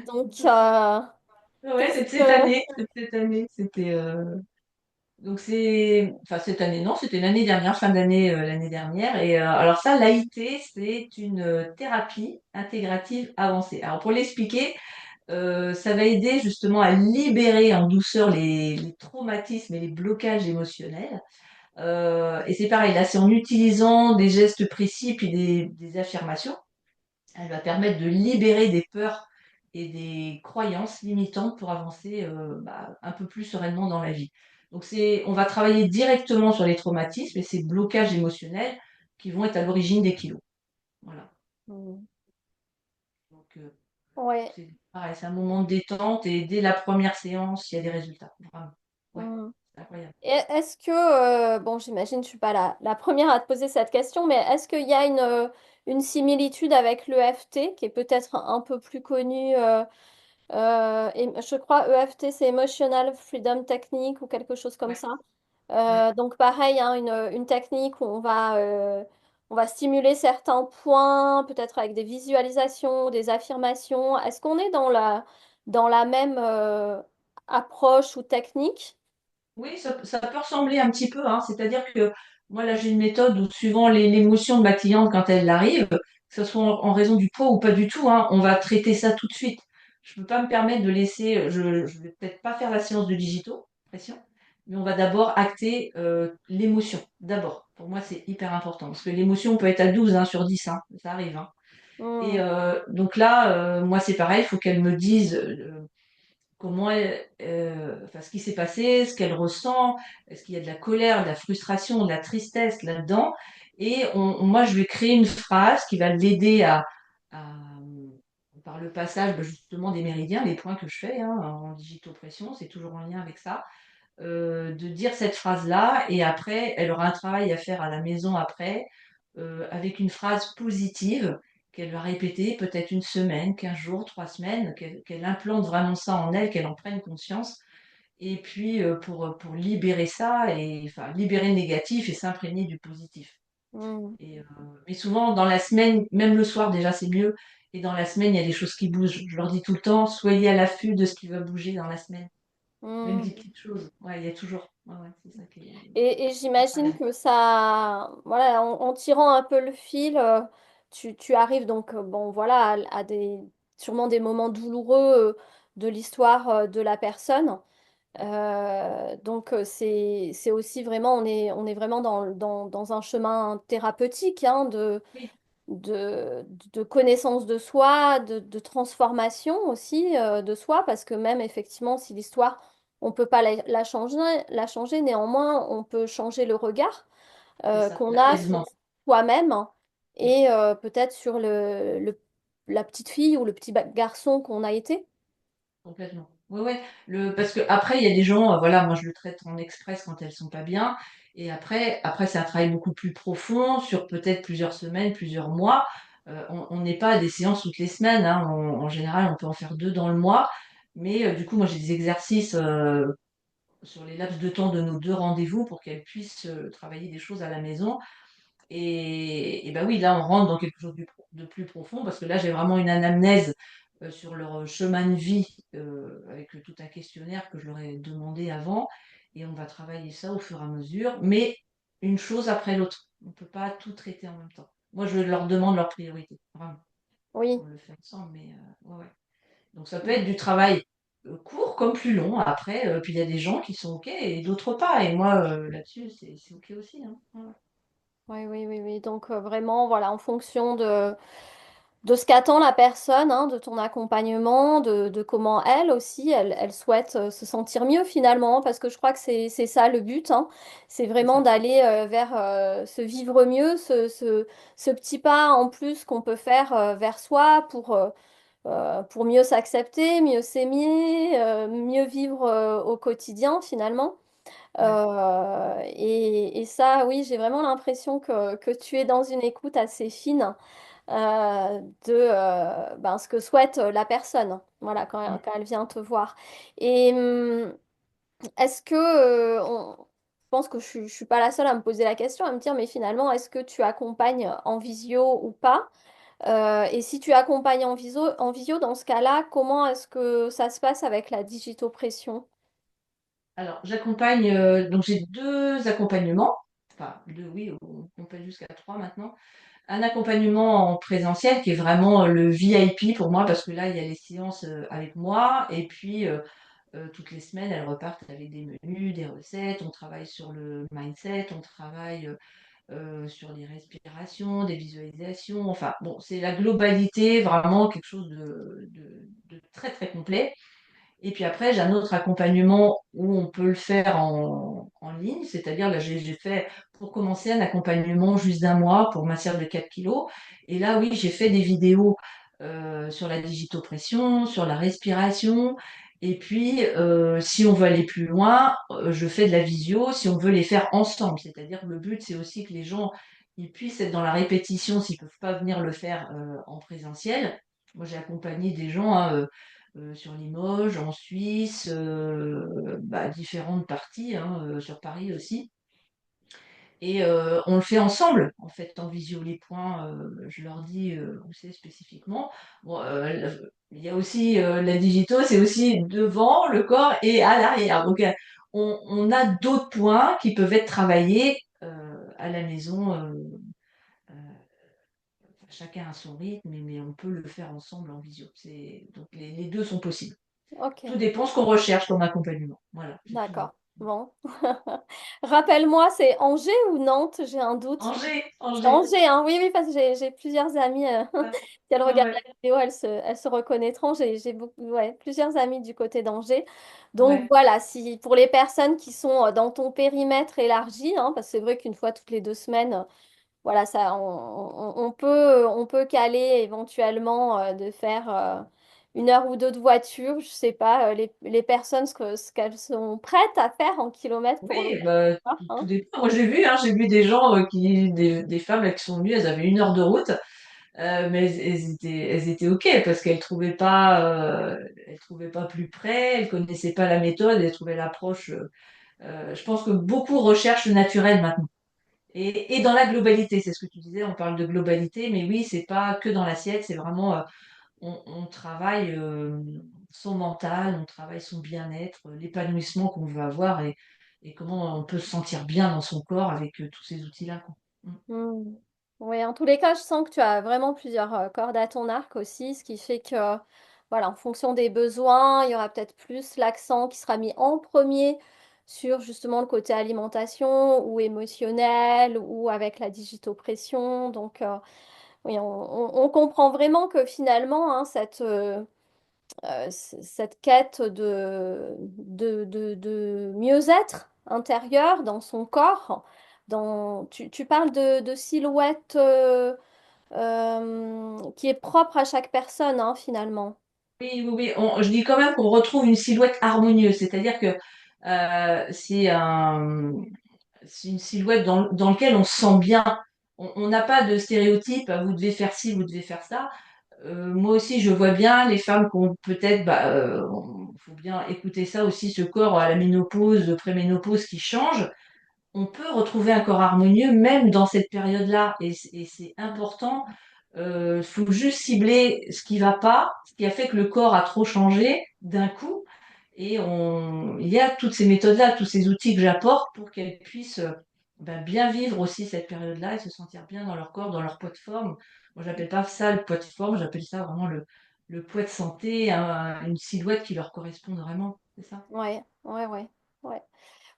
Donc, Ouais, qu'est-ce c'est de cette que... année. C'est de cette année. C'était donc c'est, enfin cette année non, c'était l'année dernière, fin d'année l'année dernière. Et alors ça, l'AIT, c'est une thérapie intégrative avancée. Alors pour l'expliquer, ça va aider justement à libérer en douceur les traumatismes et les blocages émotionnels. Et c'est pareil, là c'est en utilisant des gestes précis puis des affirmations. Elle va permettre de libérer des peurs et des croyances limitantes pour avancer un peu plus sereinement dans la vie. Donc on va travailler directement sur les traumatismes et ces blocages émotionnels qui vont être à l'origine des kilos. Voilà. Hmm. Donc Ouais. c'est pareil, c'est un moment de détente et dès la première séance, il y a des résultats. Vraiment. Ouais, Hmm. c'est incroyable. Et est-ce que, bon, j'imagine que je suis pas la première à te poser cette question, mais est-ce qu'il y a une similitude avec l'EFT, qui est peut-être un peu plus connu, et je crois EFT, c'est Emotional Freedom Technique ou quelque chose comme Ouais, ça. ouais. Donc pareil, hein, une technique où on va stimuler certains points, peut-être avec des visualisations, des affirmations. Est-ce qu'on est dans la même approche ou technique? Oui, ça peut ressembler un petit peu, hein. C'est-à-dire que moi, là, j'ai une méthode où, suivant l'émotion de ma cliente quand elle arrive, que ce soit en raison du poids ou pas du tout, hein, on va traiter ça tout de suite. Je ne peux pas me permettre de laisser, je ne vais peut-être pas faire la séance de digito, pression, mais on va d'abord acter l'émotion. D'abord, pour moi, c'est hyper important parce que l'émotion peut être à 12 hein, sur 10, hein, ça arrive. Hein. Et Hmm, donc là, moi, c'est pareil, il faut qu'elle me dise comment enfin, ce qui s'est passé, ce qu'elle ressent, est-ce qu'il y a de la colère, de la frustration, de la tristesse là-dedans. Et moi, je vais créer une phrase qui va l'aider par le passage justement des méridiens, les points que je fais hein, en digitopression, c'est toujours en lien avec ça, de dire cette phrase-là. Et après, elle aura un travail à faire à la maison après, avec une phrase positive qu'elle va répéter peut-être une semaine, 15 jours, 3 semaines, qu'elle implante vraiment ça en elle, qu'elle en prenne conscience. Et puis pour libérer ça, et enfin libérer le négatif et s'imprégner du positif. hmm, Et, mais souvent dans la semaine, même le soir déjà c'est mieux. Et dans la semaine, il y a des choses qui bougent. Je leur dis tout le temps, soyez à l'affût de ce qui va bouger dans la semaine. Même des hmm. petites choses. Ouais, il y a toujours. Ouais, ouais, c'est ça qui est Et j'imagine incroyable. que ça, voilà, en tirant un peu le fil, tu arrives donc, bon, voilà, à sûrement des moments douloureux de l'histoire de la personne. Ouais. Donc c'est aussi vraiment, on est vraiment dans un chemin thérapeutique hein, Oui, de, de connaissance de soi, de transformation aussi de soi, parce que même effectivement, si l'histoire, on peut pas la changer, néanmoins, on peut changer le regard c'est ça, qu'on a sur l'apaisement. soi-même Oui, et peut-être sur la petite fille ou le petit garçon qu'on a été. complètement. Oui, ouais. Parce que après, il y a des gens, voilà, moi je le traite en express quand elles sont pas bien. Et après c'est un travail beaucoup plus profond sur peut-être plusieurs semaines, plusieurs mois. On n'est pas à des séances toutes les semaines, hein. En général, on peut en faire 2 dans le mois. Mais du coup, moi j'ai des exercices sur les laps de temps de nos 2 rendez-vous pour qu'elles puissent travailler des choses à la maison. Et bah oui, là, on rentre dans quelque chose de plus profond parce que là, j'ai vraiment une anamnèse sur leur chemin de vie avec tout un questionnaire que je leur ai demandé avant. Et on va travailler ça au fur et à mesure, mais une chose après l'autre. On ne peut pas tout traiter en même temps. Moi, je leur demande leur priorité, vraiment. Oui. On le fait ensemble, mais ouais, ouais. Donc ça peut Mm. être du travail court comme plus long après. Puis il y a des gens qui sont OK et d'autres pas. Et moi, là-dessus, c'est OK aussi, hein. Voilà. Oui, oui, oui, oui. Donc vraiment, voilà, en fonction de ce qu'attend la personne, hein, de ton accompagnement, de comment elle aussi, elle souhaite se sentir mieux finalement, parce que je crois que c'est ça le but, hein. C'est C'est vraiment ça. d'aller vers se vivre mieux, ce petit pas en plus qu'on peut faire vers soi pour mieux s'accepter, mieux s'aimer, mieux vivre au quotidien finalement. Ouais. Et ça, oui, j'ai vraiment l'impression que tu es dans une écoute assez fine de ben, ce que souhaite la personne, voilà, Mm. quand elle vient te voir. Et est-ce que, je pense que je suis pas la seule à me poser la question, à me dire, mais finalement, est-ce que tu accompagnes en visio ou pas? Et si tu accompagnes en visio, dans ce cas-là, comment est-ce que ça se passe avec la digitopression? Alors, j'accompagne, donc j'ai deux accompagnements. Enfin, deux, oui, on peut jusqu'à trois maintenant. Un accompagnement en présentiel qui est vraiment le VIP pour moi parce que là, il y a les séances avec moi et puis toutes les semaines, elles repartent avec des menus, des recettes. On travaille sur le mindset, on travaille sur les respirations, des visualisations. Enfin, bon, c'est la globalité, vraiment quelque chose de très, très complet. Et puis après, j'ai un autre accompagnement où on peut le faire en ligne, c'est-à-dire là, j'ai fait pour commencer un accompagnement juste d'un mois pour ma sœur de 4 kilos. Et là, oui, j'ai fait des vidéos sur la digitopression, sur la respiration. Et puis, si on veut aller plus loin, je fais de la visio si on veut les faire ensemble. C'est-à-dire que le but, c'est aussi que les gens ils puissent être dans la répétition s'ils peuvent pas venir le faire en présentiel. Moi, j'ai accompagné des gens, hein, sur Limoges, en Suisse, différentes parties, hein, sur Paris aussi. Et on le fait ensemble, en fait, en visio. Les points, je leur dis où c'est spécifiquement. Bon, il y a aussi la digito, c'est aussi devant le corps et à l'arrière. Donc, on a d'autres points qui peuvent être travaillés à la maison. Euh, Chacun a son rythme, mais on peut le faire ensemble en visio. Donc, les deux sont possibles. Ok, Tout dépend ce qu'on recherche comme accompagnement. Voilà, c'est toujours. d'accord. Bon. Rappelle-moi, c'est Angers ou Nantes? J'ai un doute. Angers, C'est Angers. Angers, hein? Oui, oui, parce que j'ai plusieurs amies. Ouais, Si elles ouais, regardent la ouais. vidéo, elles se reconnaîtront. J'ai beaucoup, ouais, plusieurs amies du côté d'Angers. Donc Ouais. voilà, si pour les personnes qui sont dans ton périmètre élargi, hein, parce que c'est vrai qu'une fois toutes les 2 semaines, voilà, ça, on peut caler éventuellement de faire 1 heure ou 2 de voiture. Je sais pas, les personnes, ce qu'elles sont prêtes à faire en kilomètres pour le Oui, bah, faire, tout hein. dépend. Moi, j'ai vu, hein, j'ai vu des gens des femmes là, qui sont venues, elles avaient 1 heure de route, mais elles étaient OK parce elles trouvaient pas plus près, elles connaissaient pas la méthode, elles trouvaient l'approche. Je pense que beaucoup recherchent le naturel maintenant. Et dans la globalité, c'est ce que tu disais, on parle de globalité, mais oui, c'est pas que dans l'assiette, c'est vraiment on travaille son mental, on travaille son bien-être, l'épanouissement qu'on veut avoir et comment on peut se sentir bien dans son corps avec tous ces outils-là, quoi. Mm. Hmm. Oui, en tous les cas, je sens que tu as vraiment plusieurs cordes à ton arc aussi, ce qui fait que, voilà, en fonction des besoins, il y aura peut-être plus l'accent qui sera mis en premier sur justement le côté alimentation ou émotionnel ou avec la digitopression. Donc, oui, on comprend vraiment que finalement, hein, cette quête de mieux-être intérieur dans son corps. Tu parles de silhouette qui est propre à chaque personne, hein, finalement. Oui, oui, oui. Je dis quand même qu'on retrouve une silhouette harmonieuse, c'est-à-dire que euh, c'est un, c'est une silhouette dans laquelle on se sent bien. On n'a pas de stéréotype, ah, vous devez faire ci, vous devez faire ça. Moi aussi, je vois bien les femmes qui ont peut-être, faut bien écouter ça aussi, ce corps à la ménopause, préménopause qui change. On peut retrouver un corps harmonieux même dans cette période-là, et c'est important. Faut juste cibler ce qui va pas, ce qui a fait que le corps a trop changé d'un coup. Il y a toutes ces méthodes-là, tous ces outils que j'apporte pour qu'elles puissent bien vivre aussi cette période-là et se sentir bien dans leur corps, dans leur poids de forme. Moi, j'appelle pas ça le poids de forme, j'appelle ça vraiment le poids de santé, une silhouette qui leur corresponde vraiment, c'est ça? Ouais, ouais, ouais, ouais.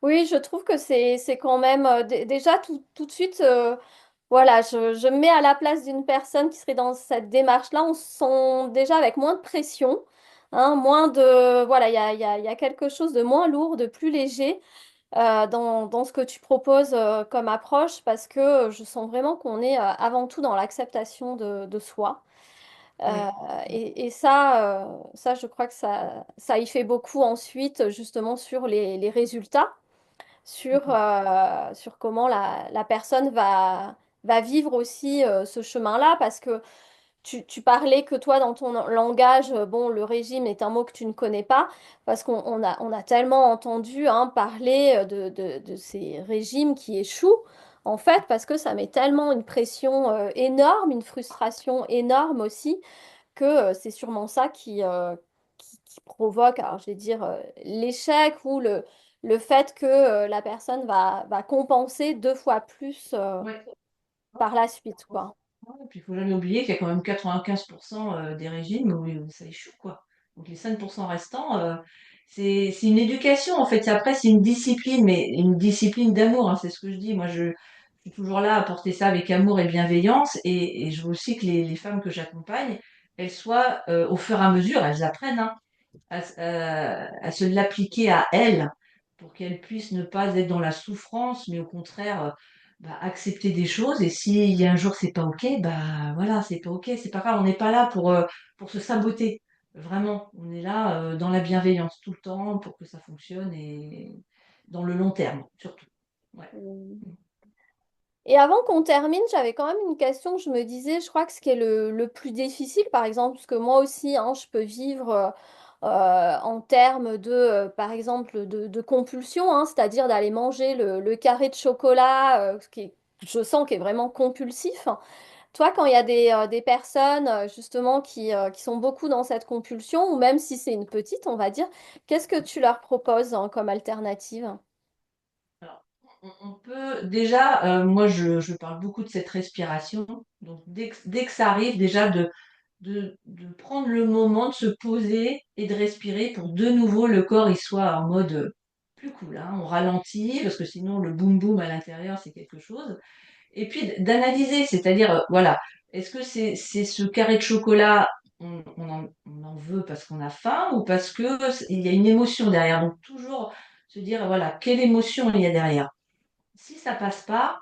Oui, je trouve que c'est quand même déjà tout de suite, voilà, je me mets à la place d'une personne qui serait dans cette démarche-là. On se sent déjà avec moins de pression, hein, moins de, voilà, il y a quelque chose de moins lourd, de plus léger dans ce que tu proposes comme approche, parce que je sens vraiment qu'on est avant tout dans l'acceptation de soi. Euh, Oui. et ça, je crois que ça y fait beaucoup ensuite, justement, sur les résultats, Mhm. sur comment la personne va vivre aussi ce chemin-là, parce que tu parlais que toi, dans ton langage, bon, le régime est un mot que tu ne connais pas, parce on a tellement entendu hein, parler de ces régimes qui échouent, en fait, parce que ça met tellement une pression énorme, une frustration énorme aussi que c'est sûrement ça qui provoque, alors je vais dire, l'échec ou le fait que la personne va compenser deux fois plus Ouais. par la suite, quoi. Ouais, et puis il faut jamais oublier qu'il y a quand même 95% des régimes où ça échoue, quoi. Donc les 5% restants, c'est une éducation en fait. Après, c'est une discipline, mais une discipline d'amour, hein, c'est ce que je dis. Moi, je suis toujours là à porter ça avec amour et bienveillance, et je veux aussi que les femmes que j'accompagne, elles soient, au fur et à mesure, elles apprennent, hein, à se l'appliquer à elles pour qu'elles puissent ne pas être dans la souffrance, mais au contraire bah, accepter des choses. Et si il y a un jour c'est pas ok, bah voilà, c'est pas ok, c'est pas grave. On n'est pas là pour se saboter. Vraiment, on est là dans la bienveillance tout le temps pour que ça fonctionne et dans le long terme surtout. Ouais. Mm. Et avant qu'on termine, j'avais quand même une question que je me disais, je crois que ce qui est le plus difficile, par exemple, parce que moi aussi, hein, je peux vivre en termes par exemple, de compulsion, hein, c'est-à-dire d'aller manger le carré de chocolat, je sens qui est vraiment compulsif. Toi, quand il y a des personnes, justement, qui sont beaucoup dans cette compulsion, ou même si c'est une petite, on va dire, qu'est-ce que tu leur proposes, hein, comme alternative? Alors, on peut déjà, moi je parle beaucoup de cette respiration. Donc dès que ça arrive, déjà de prendre le moment de se poser et de respirer pour de nouveau le corps il soit en mode plus cool, hein. On ralentit parce que sinon le boum boum à l'intérieur c'est quelque chose. Et puis d'analyser, c'est-à-dire voilà, est-ce que c'est ce carré de chocolat, on en veut parce qu'on a faim ou parce que il y a une émotion derrière. Donc toujours se dire voilà, quelle émotion il y a derrière. Si ça passe pas,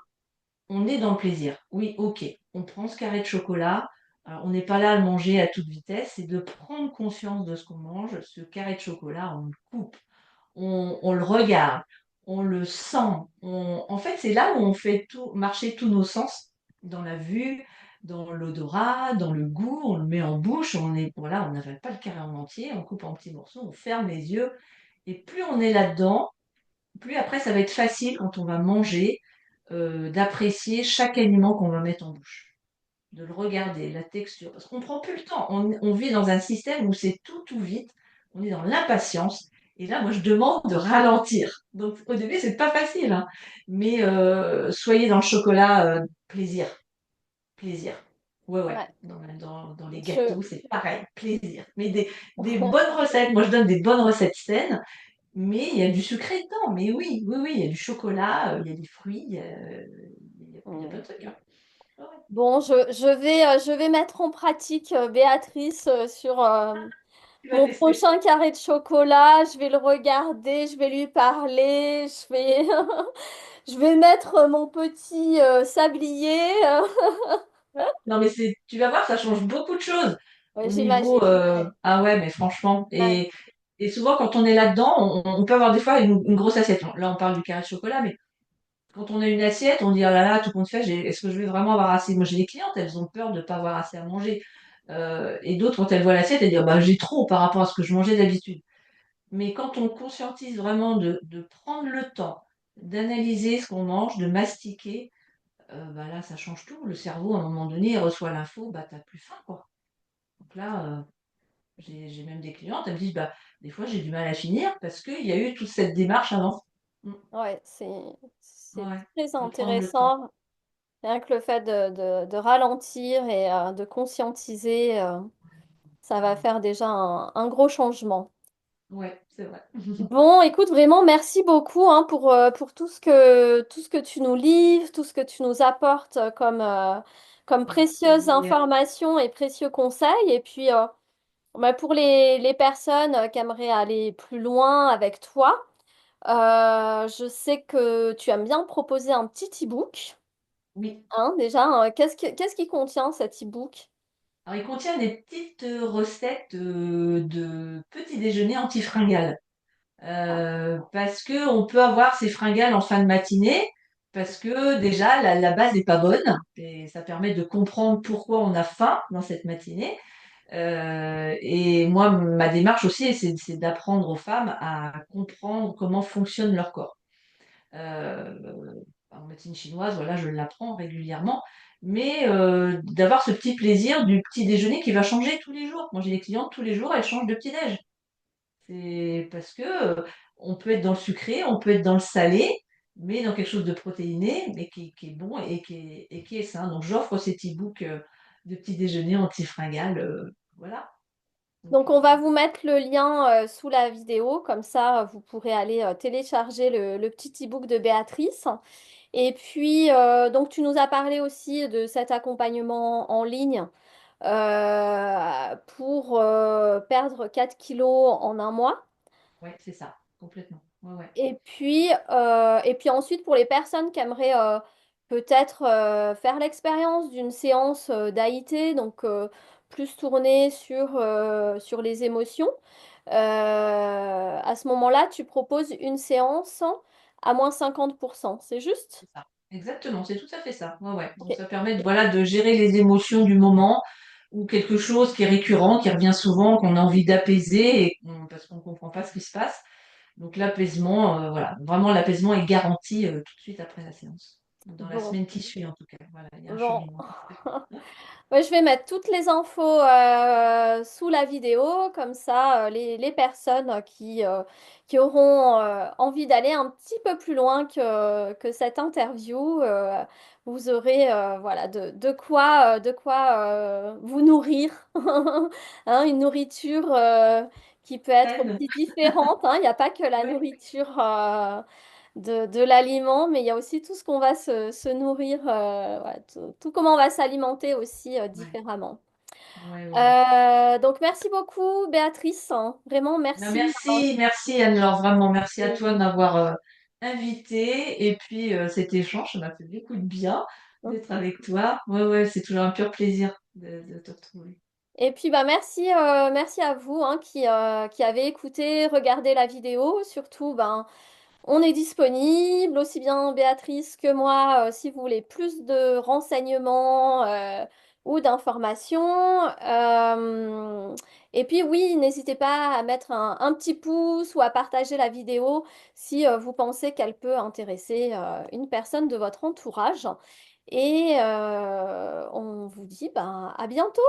on est dans le plaisir. Oui, ok, on prend ce carré de chocolat. Alors, on n'est pas là à le manger à toute vitesse, c'est de prendre conscience de ce qu'on mange. Ce carré de chocolat, on le coupe, on le regarde, on le sent. En fait, c'est là où on fait tout, marcher tous nos sens, dans la vue, dans l'odorat, dans le goût. On le met en bouche, voilà, on n'avale pas le carré en entier, on coupe en petits morceaux, on ferme les yeux. Et plus on est là-dedans, plus après ça va être facile quand on va manger d'apprécier chaque aliment qu'on va mettre en bouche, de le regarder, la texture, parce qu'on prend plus le temps. On vit dans un système où c'est tout vite, on est dans l'impatience. Et là, moi, je demande de ralentir. Donc, au début, c'est pas facile, hein. Mais soyez dans le chocolat, plaisir, plaisir. Ouais, ouais. Ouais. Dans les Je... gâteaux, c'est pareil, plaisir. Mais des bonnes recettes. Moi, je donne des bonnes recettes saines. Mais il y a du sucré dedans. Mais oui, oui, oui, il y a du chocolat, il y a des fruits, il y a plein de trucs, hein. Ah ouais. Bon, je vais mettre en pratique, Béatrice, sur Tu vas mon tester. prochain carré de chocolat. Je vais le regarder, je vais lui parler, je vais mettre mon petit sablier. Non, mais tu vas voir, ça change beaucoup de choses Ouais, au niveau, j'imagine. ah ouais, mais franchement, Ouais. et souvent quand on est là-dedans, on peut avoir des fois une grosse assiette. Là, on parle du carré de chocolat, mais quand on a une assiette, on dit, oh là là, tout compte fait, est-ce que je vais vraiment avoir assez? Moi, j'ai des clientes, elles ont peur de pas avoir assez à manger. Et d'autres, quand elles voient l'assiette, elles disent, bah, j'ai trop par rapport à ce que je mangeais d'habitude. Mais quand on conscientise vraiment de prendre le temps d'analyser ce qu'on mange, de mastiquer, bah là, ça change tout. Le cerveau, à un moment donné, il reçoit l'info, bah t'as plus faim, quoi. Donc là, j'ai même des clientes, elles me disent, bah des fois j'ai du mal à finir parce qu'il y a eu toute cette démarche avant. Mm. Ouais, c'est Ouais, très de prendre le temps. intéressant. Rien que le fait de ralentir et de conscientiser. Ça va faire déjà un gros changement. Ouais, c'est vrai. Bon, écoute, vraiment, merci beaucoup hein, pour tout ce que tu nous livres, tout ce que tu nous apportes comme Avec précieuses plaisir. informations et précieux conseils. Et puis, bah, pour les personnes qui aimeraient aller plus loin avec toi, je sais que tu aimes bien proposer un petit e-book. Oui. Hein, déjà, qu'est-ce qui contient cet e-book? Alors, il contient des petites recettes de petits déjeuners anti-fringales. Parce que on peut avoir ces fringales en fin de matinée, parce que déjà la base n'est pas bonne, et ça permet de comprendre pourquoi on a faim dans cette matinée. Et moi, ma démarche aussi, c'est d'apprendre aux femmes à comprendre comment fonctionne leur corps. En médecine chinoise, voilà, je l'apprends régulièrement, mais d'avoir ce petit plaisir du petit déjeuner qui va changer tous les jours. Moi, j'ai des clientes tous les jours, elles changent de petit déj. C'est parce que on peut être dans le sucré, on peut être dans le salé, mais dans quelque chose de protéiné, mais qui est bon et qui est sain. Donc j'offre cet e-book de petit déjeuner anti-fringales, voilà. Donc, Donc, on va vous mettre le lien sous la vidéo, comme ça, vous pourrez aller télécharger le petit e-book de Béatrice. Et puis, donc, tu nous as parlé aussi de cet accompagnement en ligne pour perdre 4 kilos en un mois. ouais, c'est ça, complètement. Ouais, ouais, Et puis ensuite, pour les personnes qui aimeraient peut-être faire l'expérience d'une séance d'AIT, donc plus tournée sur les émotions, à ce moment-là, tu proposes une séance à moins 50%. C'est juste? c'est ça. Exactement, c'est tout à fait ça. Ouais, ouais. Donc Ok. ça permet de, voilà, de gérer les émotions du moment ou quelque chose qui est récurrent, qui revient souvent, qu'on a envie d'apaiser parce qu'on ne comprend pas ce qui se passe. Donc l'apaisement, voilà, vraiment l'apaisement est garanti tout de suite après la séance. Dans la Bon. semaine qui suit en tout cas. Voilà, il y a un Bon. cheminement. Ouais, je vais mettre toutes les infos sous la vidéo, comme ça les personnes qui auront envie d'aller un petit peu plus loin que cette interview, vous aurez voilà, de quoi vous nourrir. Hein, une nourriture qui peut être Saine. aussi différente. Hein. Il n'y a pas que la Ouais, nourriture de l'aliment, mais il y a aussi tout ce qu'on va se nourrir, ouais, tout comment on va s'alimenter aussi ouais, différemment. ouais, ouais. Donc merci beaucoup Béatrice, hein. Vraiment Ben, merci. merci, merci Anne-Laure, vraiment merci à toi de Et- m'avoir invité et puis cet échange, ça m'a fait beaucoup de bien d'être avec toi. Ouais, ouais, c'est toujours un pur plaisir de te retrouver. Et puis bah merci, merci à vous hein, qui avez écouté, regardé la vidéo. Surtout, ben, on est disponible, aussi bien Béatrice que moi, si vous voulez plus de renseignements ou d'informations. Et puis oui, n'hésitez pas à mettre un petit pouce ou à partager la vidéo si vous pensez qu'elle peut intéresser une personne de votre entourage. Et on vous dit ben, à bientôt.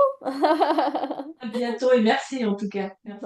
À bientôt et merci en tout cas. Merci.